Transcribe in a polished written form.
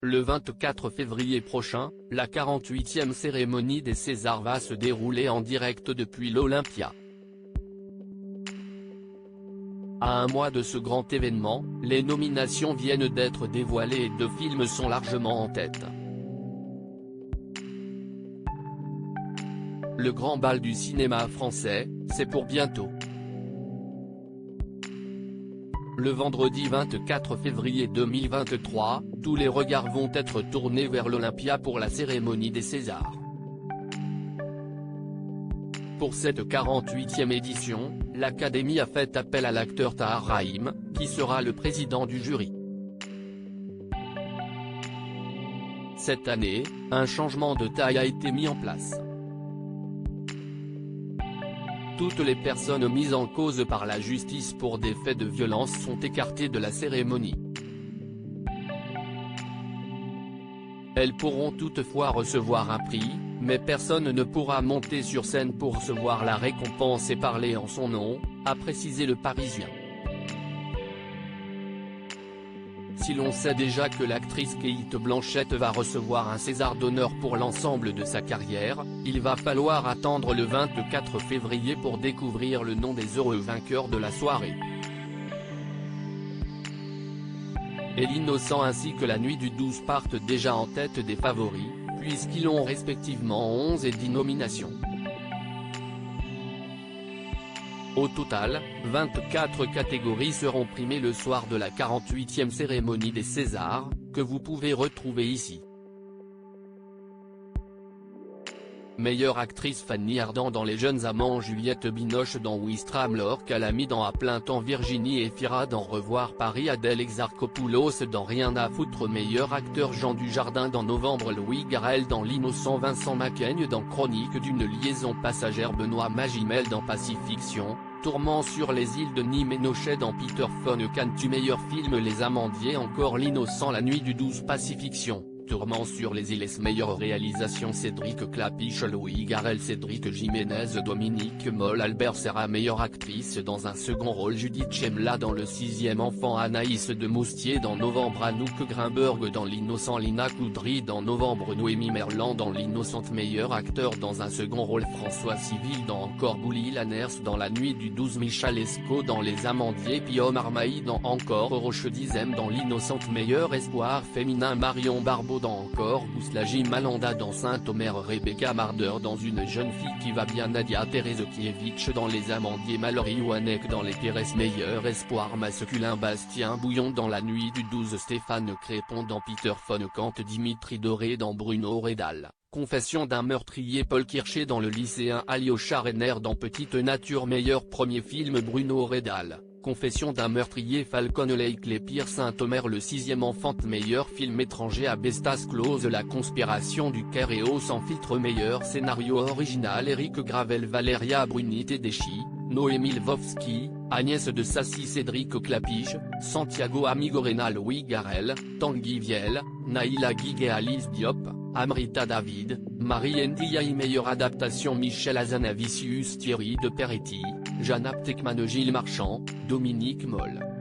Le 24 février prochain, la 48e cérémonie des Césars va se dérouler en direct depuis l'Olympia. À un mois de ce grand événement, les nominations viennent d'être dévoilées et 2 films sont largement en tête. Le grand bal du cinéma français, c'est pour bientôt. Le vendredi 24 février 2023, tous les regards vont être tournés vers l'Olympia pour la cérémonie des Césars. Pour cette 48e édition, l'Académie a fait appel à l'acteur Tahar Rahim, qui sera le président du jury. Cette année, un changement de taille a été mis en place. Toutes les personnes mises en cause par la justice pour des faits de violence sont écartées de la cérémonie. Elles pourront toutefois recevoir un prix, mais personne ne pourra monter sur scène pour recevoir la récompense et parler en son nom, a précisé Le Parisien. Si l'on sait déjà que l'actrice Cate Blanchett va recevoir un César d'honneur pour l'ensemble de sa carrière, il va falloir attendre le 24 février pour découvrir le nom des heureux vainqueurs de la soirée. Et l'Innocent ainsi que La Nuit du 12 partent déjà en tête des favoris, puisqu'ils ont respectivement 11 et 10 nominations. Au total, 24 catégories seront primées le soir de la 48e cérémonie des Césars, que vous pouvez retrouver ici. Meilleure actrice Fanny Ardant dans Les Jeunes Amants, Juliette Binoche dans Ouistreham, Laure Calamy dans À plein temps, Virginie Efira dans Revoir Paris, Adèle Exarchopoulos dans Rien à foutre, meilleur acteur Jean Dujardin dans Novembre, Louis Garrel dans L'Innocent, Vincent Macaigne dans Chronique d'une liaison passagère, Benoît Magimel dans Pacifiction, Tourment sur les îles de Nîmes et Nochet dans Peter Von Cantu, meilleur film Les Amandiers, encore L'Innocent, La Nuit du 12, Pacifiction, Tourment sur les îles, meilleure réalisation Cédric Clapiche, Louis Garrel, Cédric Jiménez, Dominique Moll, Albert Serra, meilleure actrice dans un second rôle Judith Chemla dans Le 6e enfant, Anaïs de Moustier dans Novembre, Anouk Grimberg dans L'Innocent, Lina Coudry dans Novembre, Noémie Merlan dans L'Innocente, meilleur acteur dans un second rôle François Civil dans Encore, Bouli Lanners dans La Nuit du 12, Michal Esco dans Les Amandiers, puis Omar Maï dans Encore, Roche Dizem dans L'Innocente, meilleur espoir féminin Marion Barbeau dans Encore, Bouslagi Malanda dans Saint-Omer, Rebecca Marder dans Une jeune fille qui va bien, Nadia Terezokiewicz dans Les Amandiers, Mallory Wanek dans Les Pires, meilleur espoir masculin Bastien Bouillon dans La Nuit du 12, Stéphane Crépon dans Peter Von Kant, Dimitri Doré dans Bruno Redal, Confession d'un meurtrier Paul Kircher dans Le lycéen Alyosha Renner dans Petite Nature, meilleur premier film Bruno Redal, Confession d'un meurtrier Falcon Lake, Les Pires, Saint-Omer, Le 6e enfant, meilleur film étranger Asbestas Close, La conspiration du Caire et Au sans filtre, meilleur scénario original Éric Gravel, Valéria Bruni, Tedeschi, Noémie Lvovsky, Agnès de Sassy, Cédric Clapiche, Santiago Amigorena, Louis Garrel, Tanguy Viel, Naïla Guiguet, Alice Diop, Amrita David, Marie Ndiaye, meilleure adaptation Michel Hazanavicius, Thierry de Peretti, Jeanne Aptekman, Gilles Marchand, Dominique Moll.